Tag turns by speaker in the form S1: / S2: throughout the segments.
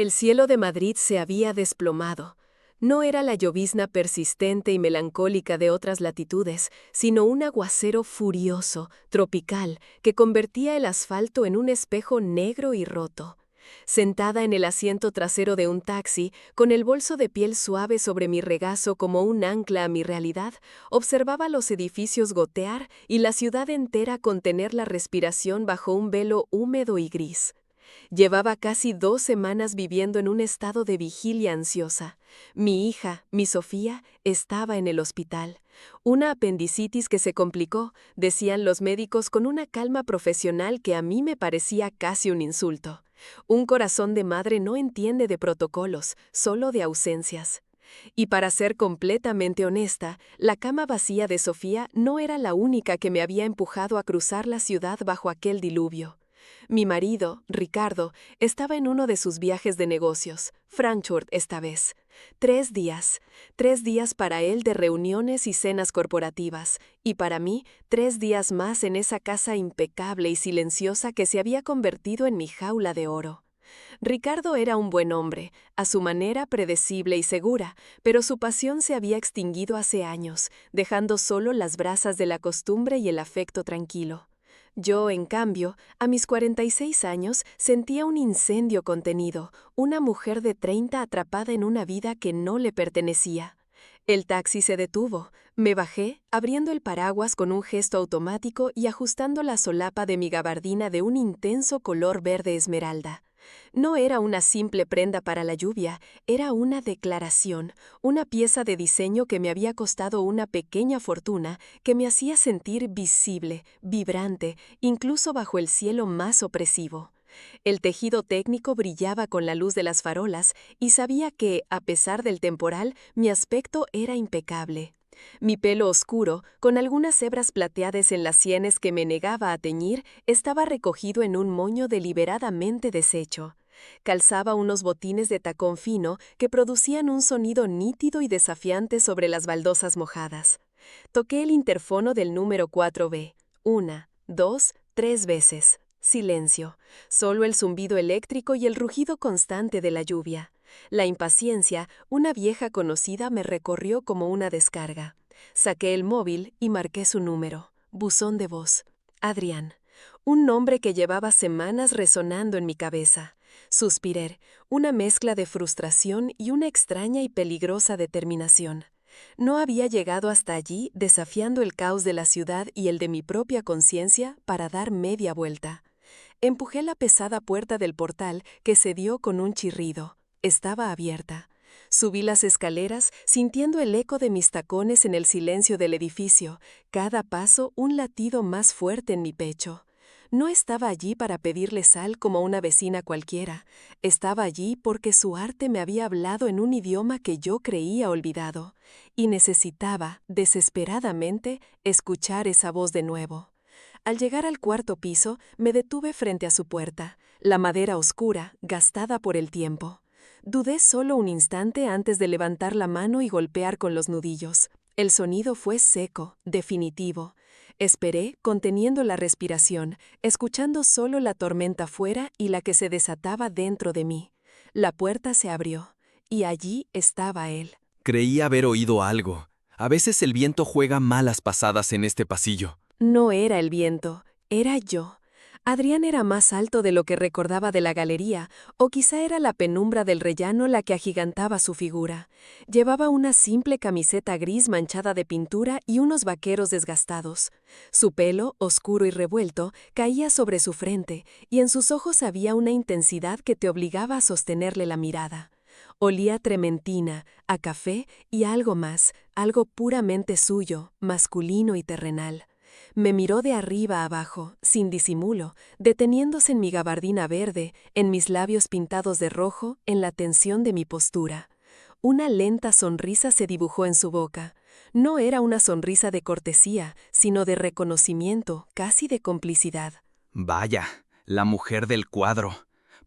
S1: El cielo de Madrid se había desplomado. No era la llovizna persistente y melancólica de otras latitudes, sino un aguacero furioso, tropical, que convertía el asfalto en un espejo negro y roto. Sentada en el asiento trasero de un taxi, con el bolso de piel suave sobre mi regazo como un ancla a mi realidad, observaba los edificios gotear y la ciudad entera contener la respiración bajo un velo húmedo y gris. Llevaba casi 2 semanas viviendo en un estado de vigilia ansiosa. Mi hija, mi Sofía, estaba en el hospital. Una apendicitis que se complicó, decían los médicos con una calma profesional que a mí me parecía casi un insulto. Un corazón de madre no entiende de protocolos, solo de ausencias. Y para ser completamente honesta, la cama vacía de Sofía no era la única que me había empujado a cruzar la ciudad bajo aquel diluvio. Mi marido, Ricardo, estaba en uno de sus viajes de negocios, Frankfurt esta vez. 3 días para él de reuniones y cenas corporativas, y para mí 3 días más en esa casa impecable y silenciosa que se había convertido en mi jaula de oro. Ricardo era un buen hombre, a su manera predecible y segura, pero su pasión se había extinguido hace años, dejando solo las brasas de la costumbre y el afecto tranquilo. Yo, en cambio, a mis 46 años, sentía un incendio contenido, una mujer de 30 atrapada en una vida que no le pertenecía. El taxi se detuvo. Me bajé, abriendo el paraguas con un gesto automático y ajustando la solapa de mi gabardina de un intenso color verde esmeralda. No era una simple prenda para la lluvia, era una declaración, una pieza de diseño que me había costado una pequeña fortuna, que me hacía sentir visible, vibrante, incluso bajo el cielo más opresivo. El tejido técnico brillaba con la luz de las farolas y sabía que, a pesar del temporal, mi aspecto era impecable. Mi pelo oscuro, con algunas hebras plateadas en las sienes que me negaba a teñir, estaba recogido en un moño deliberadamente deshecho. Calzaba unos botines de tacón fino que producían un sonido nítido y desafiante sobre las baldosas mojadas. Toqué el interfono del número 4B. 1, 2, 3 veces. Silencio. Solo el zumbido eléctrico y el rugido constante de la lluvia. La impaciencia, una vieja conocida, me recorrió como una descarga. Saqué el móvil y marqué su número. Buzón de voz. Adrián. Un nombre que llevaba semanas resonando en mi cabeza. Suspiré, una mezcla de frustración y una extraña y peligrosa determinación. No había llegado hasta allí desafiando el caos de la ciudad y el de mi propia conciencia para dar media vuelta. Empujé la pesada puerta del portal que cedió con un chirrido. Estaba abierta. Subí las escaleras sintiendo el eco de mis tacones en el silencio del edificio, cada paso un latido más fuerte en mi pecho. No estaba allí para pedirle sal como una vecina cualquiera. Estaba allí porque su arte me había hablado en un idioma que yo creía olvidado, y necesitaba, desesperadamente, escuchar esa voz de nuevo. Al llegar al 4.º piso, me detuve frente a su puerta, la madera oscura, gastada por el tiempo. Dudé solo un instante antes de levantar la mano y golpear con los nudillos. El sonido fue seco, definitivo. Esperé, conteniendo la respiración, escuchando solo la tormenta fuera y la que se desataba dentro de mí. La puerta se abrió, y allí estaba él.
S2: Creí haber oído algo. A veces el viento juega malas pasadas en este pasillo.
S1: No era el viento, era yo. Adrián era más alto de lo que recordaba de la galería, o quizá era la penumbra del rellano la que agigantaba su figura. Llevaba una simple camiseta gris manchada de pintura y unos vaqueros desgastados. Su pelo, oscuro y revuelto, caía sobre su frente, y en sus ojos había una intensidad que te obligaba a sostenerle la mirada. Olía a trementina, a café y a algo más, algo puramente suyo, masculino y terrenal. Me miró de arriba a abajo, sin disimulo, deteniéndose en mi gabardina verde, en mis labios pintados de rojo, en la tensión de mi postura. Una lenta sonrisa se dibujó en su boca. No era una sonrisa de cortesía, sino de reconocimiento, casi de complicidad.
S2: Vaya, la mujer del cuadro.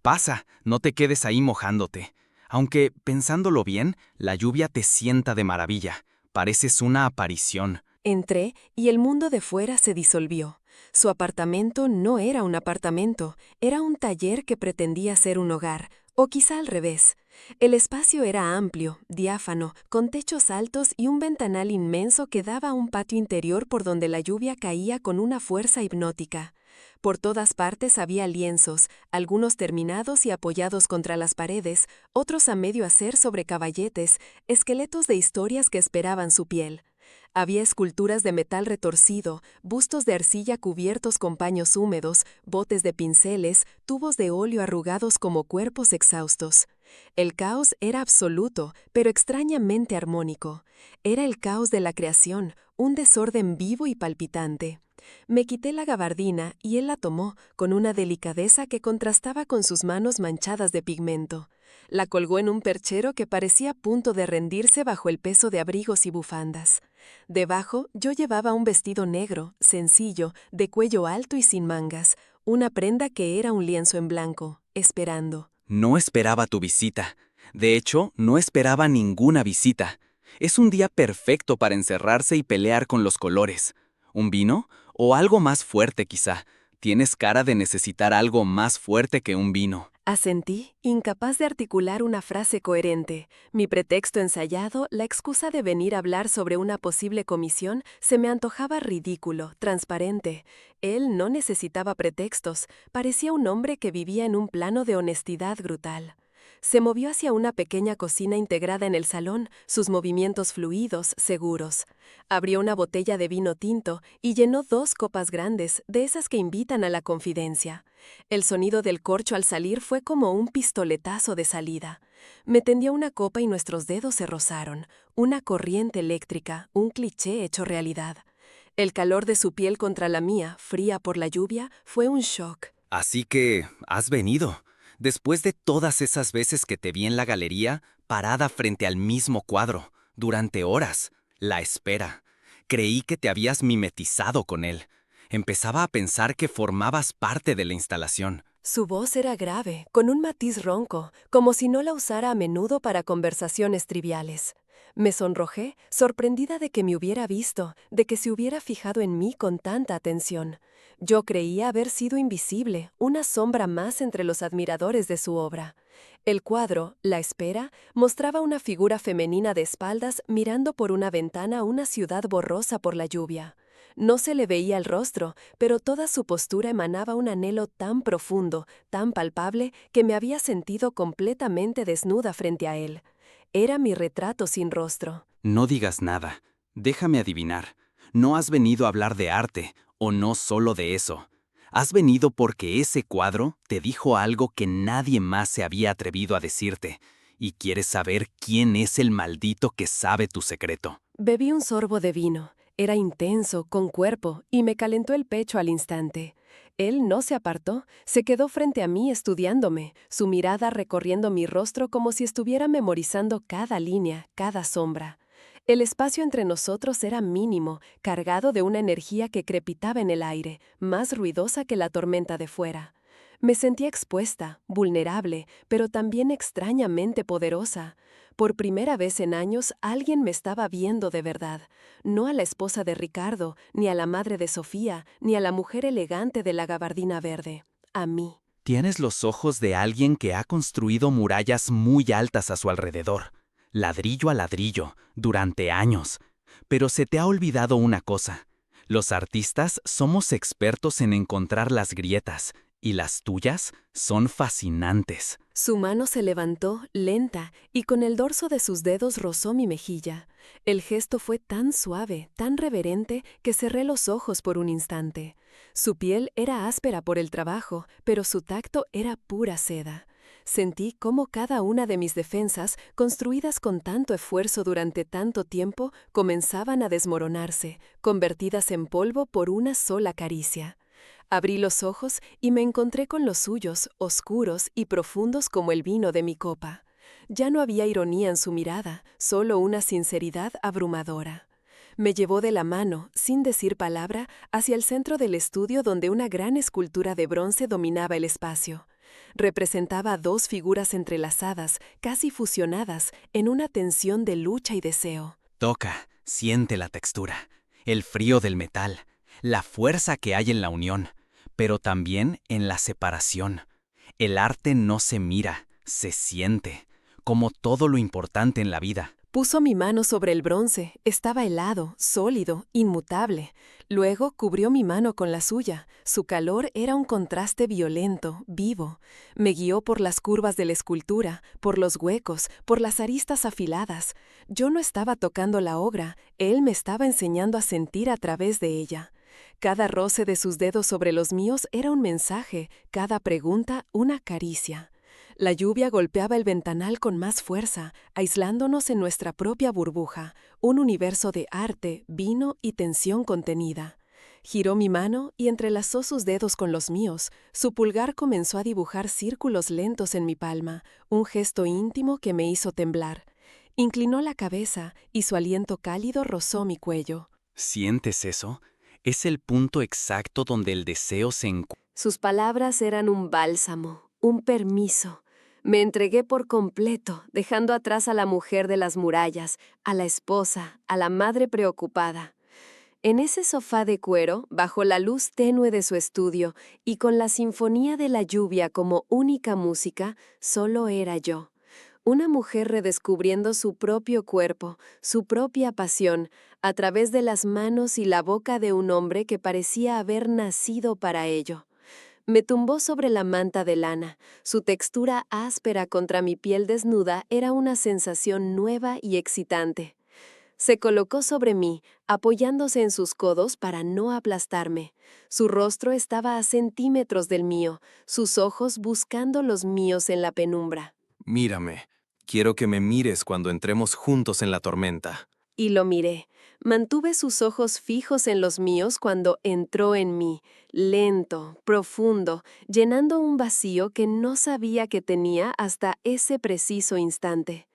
S2: Pasa, no te quedes ahí mojándote. Aunque, pensándolo bien, la lluvia te sienta de maravilla. Pareces una aparición.
S1: Entré y el mundo de fuera se disolvió. Su apartamento no era un apartamento, era un taller que pretendía ser un hogar, O quizá al revés. El espacio era amplio, diáfano, con techos altos y un ventanal inmenso que daba a un patio interior por donde la lluvia caía con una fuerza hipnótica. Por todas partes había lienzos, algunos terminados y apoyados contra las paredes, otros a medio hacer sobre caballetes, esqueletos de historias que esperaban su piel. Había esculturas de metal retorcido, bustos de arcilla cubiertos con paños húmedos, botes de pinceles, tubos de óleo arrugados como cuerpos exhaustos. El caos era absoluto, pero extrañamente armónico. Era el caos de la creación, un desorden vivo y palpitante. Me quité la gabardina y él la tomó, con una delicadeza que contrastaba con sus manos manchadas de pigmento. La colgó en un perchero que parecía a punto de rendirse bajo el peso de abrigos y bufandas. Debajo yo llevaba un vestido negro, sencillo, de cuello alto y sin mangas, una prenda que era un lienzo en blanco, esperando.
S2: No esperaba tu visita. De hecho, no esperaba ninguna visita. Es un día perfecto para encerrarse y pelear con los colores. ¿Un vino? O algo más fuerte quizá. Tienes cara de necesitar algo más fuerte que un vino.
S1: Asentí, incapaz de articular una frase coherente. Mi pretexto ensayado, la excusa de venir a hablar sobre una posible comisión, se me antojaba ridículo, transparente. Él no necesitaba pretextos, parecía un hombre que vivía en un plano de honestidad brutal. Se movió hacia una pequeña cocina integrada en el salón, sus movimientos fluidos, seguros. Abrió una botella de vino tinto y llenó 2 copas grandes, de esas que invitan a la confidencia. El sonido del corcho al salir fue como un pistoletazo de salida. Me tendió una copa y nuestros dedos se rozaron. Una corriente eléctrica, un cliché hecho realidad. El calor de su piel contra la mía, fría por la lluvia, fue un shock.
S2: Así que, has venido. Después de todas esas veces que te vi en la galería, parada frente al mismo cuadro, durante horas, la espera. Creí que te habías mimetizado con él. Empezaba a pensar que formabas parte de la instalación.
S1: Su voz era grave, con un matiz ronco, como si no la usara a menudo para conversaciones triviales. Me sonrojé, sorprendida de que me hubiera visto, de que se hubiera fijado en mí con tanta atención. Yo creía haber sido invisible, una sombra más entre los admiradores de su obra. El cuadro, La espera, mostraba una figura femenina de espaldas mirando por una ventana una ciudad borrosa por la lluvia. No se le veía el rostro, pero toda su postura emanaba un anhelo tan profundo, tan palpable, que me había sentido completamente desnuda frente a él. Era mi retrato sin rostro.
S2: No digas nada. Déjame adivinar. No has venido a hablar de arte, o no solo de eso. Has venido porque ese cuadro te dijo algo que nadie más se había atrevido a decirte, y quieres saber quién es el maldito que sabe tu secreto.
S1: Bebí un sorbo de vino. Era intenso, con cuerpo, y me calentó el pecho al instante. Él no se apartó, se quedó frente a mí estudiándome, su mirada recorriendo mi rostro como si estuviera memorizando cada línea, cada sombra. El espacio entre nosotros era mínimo, cargado de una energía que crepitaba en el aire, más ruidosa que la tormenta de fuera. Me sentía expuesta, vulnerable, pero también extrañamente poderosa. Por primera vez en años alguien me estaba viendo de verdad, no a la esposa de Ricardo, ni a la madre de Sofía, ni a la mujer elegante de la gabardina verde, a mí.
S2: Tienes los ojos de alguien que ha construido murallas muy altas a su alrededor, ladrillo a ladrillo, durante años. Pero se te ha olvidado una cosa. Los artistas somos expertos en encontrar las grietas, y las tuyas son fascinantes.
S1: Su mano se levantó, lenta, y con el dorso de sus dedos rozó mi mejilla. El gesto fue tan suave, tan reverente, que cerré los ojos por un instante. Su piel era áspera por el trabajo, pero su tacto era pura seda. Sentí cómo cada una de mis defensas, construidas con tanto esfuerzo durante tanto tiempo, comenzaban a desmoronarse, convertidas en polvo por una sola caricia. Abrí los ojos y me encontré con los suyos, oscuros y profundos como el vino de mi copa. Ya no había ironía en su mirada, solo una sinceridad abrumadora. Me llevó de la mano, sin decir palabra, hacia el centro del estudio donde una gran escultura de bronce dominaba el espacio. Representaba a 2 figuras entrelazadas, casi fusionadas, en una tensión de lucha y deseo.
S2: Toca, siente la textura, el frío del metal, la fuerza que hay en la unión, pero también en la separación. El arte no se mira, Se siente, como todo lo importante en la vida.
S1: Puso mi mano sobre el bronce. Estaba helado, sólido, inmutable. Luego cubrió mi mano con la suya. Su calor era un contraste violento, vivo. Me guió por las curvas de la escultura, por los huecos, por las aristas afiladas. Yo no estaba tocando la obra, él me estaba enseñando a sentir a través de ella. Cada roce de sus dedos sobre los míos era un mensaje, cada pregunta una caricia. La lluvia golpeaba el ventanal con más fuerza, aislándonos en nuestra propia burbuja, un universo de arte, vino y tensión contenida. Giró mi mano y entrelazó sus dedos con los míos. Su pulgar comenzó a dibujar círculos lentos en mi palma, un gesto íntimo que me hizo temblar. Inclinó la cabeza y su aliento cálido rozó mi cuello.
S2: ¿Sientes eso? Es el punto exacto donde el deseo se encuentra.
S1: Sus palabras eran un bálsamo, un permiso. Me entregué por completo, dejando atrás a la mujer de las murallas, a la esposa, a la madre preocupada. En ese sofá de cuero, bajo la luz tenue de su estudio y con la sinfonía de la lluvia como única música, solo era yo. Una mujer redescubriendo su propio cuerpo, su propia pasión, a través de las manos y la boca de un hombre que parecía haber nacido para ello. Me tumbó sobre la manta de lana. Su textura áspera contra mi piel desnuda era una sensación nueva y excitante. Se colocó sobre mí, apoyándose en sus codos para no aplastarme. Su rostro estaba a centímetros del mío, sus ojos buscando los míos en la penumbra.
S3: Mírame. Quiero que me mires cuando entremos juntos en la tormenta.
S1: Y lo miré. Mantuve sus ojos fijos en los míos cuando entró en mí, lento, profundo, llenando un vacío que no sabía que tenía hasta ese preciso instante.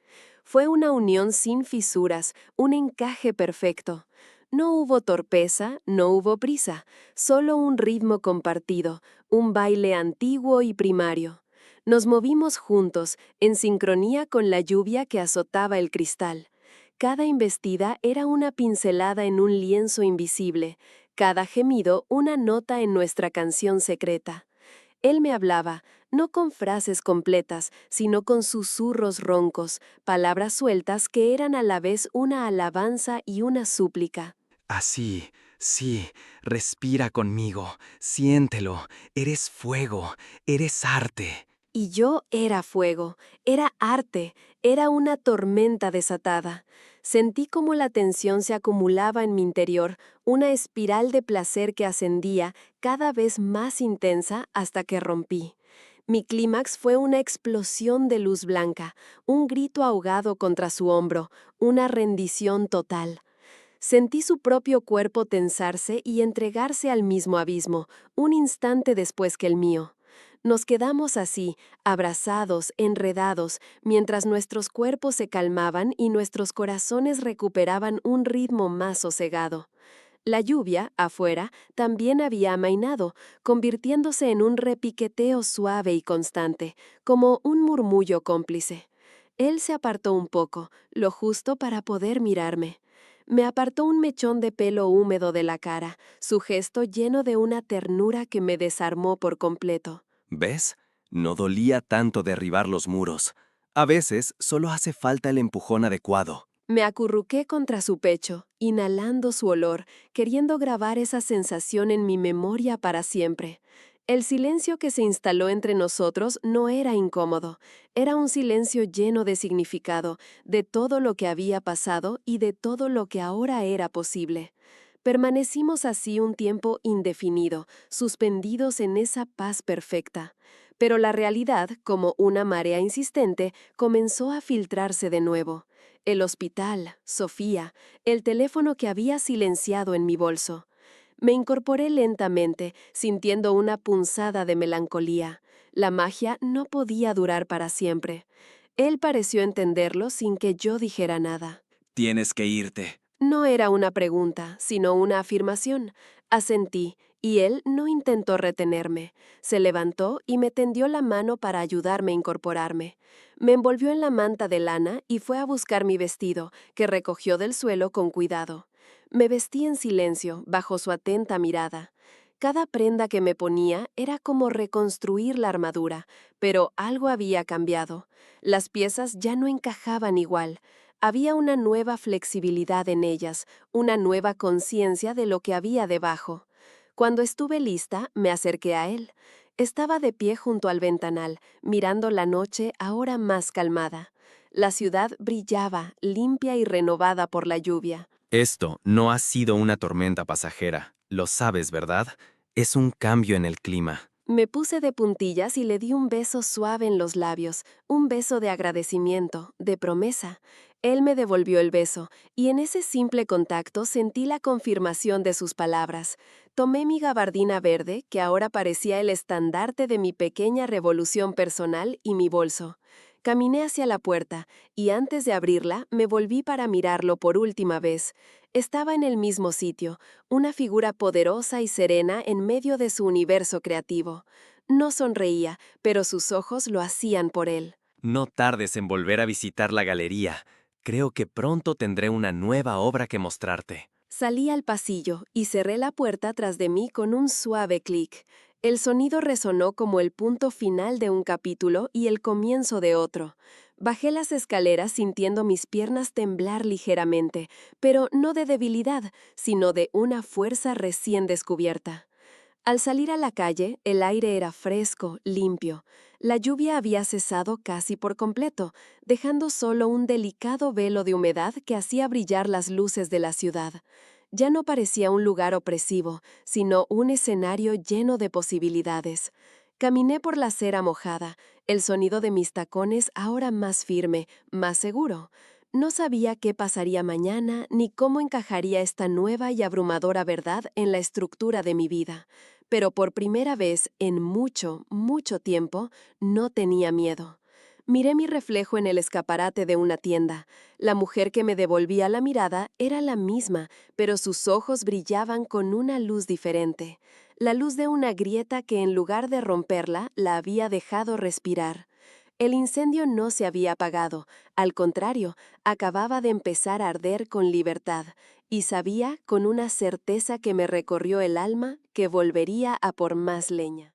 S1: Fue una unión sin fisuras, un encaje perfecto. No hubo torpeza, no hubo prisa, solo un ritmo compartido, un baile antiguo y primario. Nos movimos juntos, en sincronía con la lluvia que azotaba el cristal. Cada embestida era una pincelada en un lienzo invisible, cada gemido una nota en nuestra canción secreta. Él me hablaba, no con frases completas, sino con susurros roncos, palabras sueltas que eran a la vez una alabanza y una súplica.
S2: Así, sí, respira conmigo, siéntelo, eres fuego, eres arte.
S1: Y yo era fuego, era arte, era una tormenta desatada. Sentí como la tensión se acumulaba en mi interior, una espiral de placer que ascendía, cada vez más intensa hasta que rompí. Mi clímax fue una explosión de luz blanca, un grito ahogado contra su hombro, una rendición total. Sentí su propio cuerpo tensarse y entregarse al mismo abismo, un instante después que el mío. Nos quedamos así, abrazados, enredados, mientras nuestros cuerpos se calmaban y nuestros corazones recuperaban un ritmo más sosegado. La lluvia, afuera, también había amainado, convirtiéndose en un repiqueteo suave y constante, como un murmullo cómplice. Él se apartó un poco, lo justo para poder mirarme. Me apartó un mechón de pelo húmedo de la cara, su gesto lleno de una ternura que me desarmó por completo.
S3: ¿Ves? No dolía tanto derribar los muros. A veces solo hace falta el empujón adecuado.
S1: Me acurruqué contra su pecho, inhalando su olor, queriendo grabar esa sensación en mi memoria para siempre. El silencio que se instaló entre nosotros no era incómodo, era un silencio lleno de significado, de todo lo que había pasado y de todo lo que ahora era posible. Permanecimos así un tiempo indefinido, suspendidos en esa paz perfecta. Pero la realidad, como una marea insistente, comenzó a filtrarse de nuevo. El hospital, Sofía, el teléfono que había silenciado en mi bolso. Me incorporé lentamente, sintiendo una punzada de melancolía. La magia no podía durar para siempre. Él pareció entenderlo sin que yo dijera nada.
S3: Tienes que irte.
S1: No era una pregunta, sino una afirmación. Asentí, y él no intentó retenerme. Se levantó y me tendió la mano para ayudarme a incorporarme. Me envolvió en la manta de lana y fue a buscar mi vestido, que recogió del suelo con cuidado. Me vestí en silencio, bajo su atenta mirada. Cada prenda que me ponía era como reconstruir la armadura, pero algo había cambiado. Las piezas ya no encajaban igual. Había una nueva flexibilidad en ellas, una nueva conciencia de lo que había debajo. Cuando estuve lista, me acerqué a él. Estaba de pie junto al ventanal, mirando la noche ahora más calmada. La ciudad brillaba, limpia y renovada por la lluvia.
S3: Esto no ha sido una tormenta pasajera, lo sabes, ¿verdad? Es un cambio en el clima.
S1: Me puse de puntillas y le di un beso suave en los labios, un beso de agradecimiento, de promesa. Él me devolvió el beso, y en ese simple contacto sentí la confirmación de sus palabras. Tomé mi gabardina verde, que ahora parecía el estandarte de mi pequeña revolución personal, y mi bolso. Caminé hacia la puerta, y antes de abrirla, me volví para mirarlo por última vez. Estaba en el mismo sitio, una figura poderosa y serena en medio de su universo creativo. No sonreía, pero sus ojos lo hacían por él.
S3: No tardes en volver a visitar la galería. Creo que pronto tendré una nueva obra que mostrarte.
S1: Salí al pasillo y cerré la puerta tras de mí con un suave clic. El sonido resonó como el punto final de un capítulo y el comienzo de otro. Bajé las escaleras sintiendo mis piernas temblar ligeramente, pero no de debilidad, sino de una fuerza recién descubierta. Al salir a la calle, el aire era fresco, limpio. La lluvia había cesado casi por completo, dejando solo un delicado velo de humedad que hacía brillar las luces de la ciudad. Ya no parecía un lugar opresivo, sino un escenario lleno de posibilidades. Caminé por la acera mojada, el sonido de mis tacones ahora más firme, más seguro. No sabía qué pasaría mañana ni cómo encajaría esta nueva y abrumadora verdad en la estructura de mi vida. Pero por primera vez en mucho, mucho tiempo, no tenía miedo. Miré mi reflejo en el escaparate de una tienda. La mujer que me devolvía la mirada era la misma, pero sus ojos brillaban con una luz diferente. La luz de una grieta que en lugar de romperla, la había dejado respirar. El incendio no se había apagado, al contrario, acababa de empezar a arder con libertad, y sabía con una certeza que me recorrió el alma que volvería a por más leña.